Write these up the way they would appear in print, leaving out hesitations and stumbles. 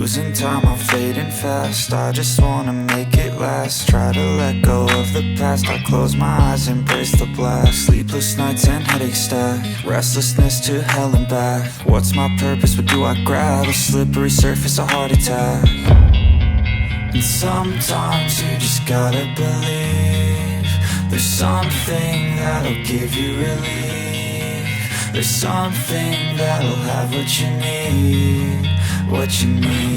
Losing time, I'm fading fast. I just wanna make it last. Try to let go of the past. I close my eyes, embrace the blast. Sleepless nights and headache stack. Restlessness to hell and back. What's my purpose, what do I grab? A slippery surface, a heart attack. And sometimes you just gotta believe there's something that'll give you relief. There's something that'll have what you need, what you need.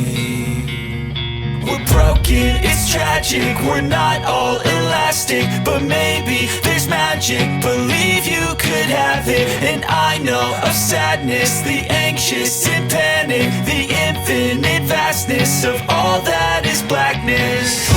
We're broken, it's tragic, we're not all elastic, but maybe there's magic. Believe you could have it. And I know of sadness, the anxious and panic, the infinite vastness of all that is blackness.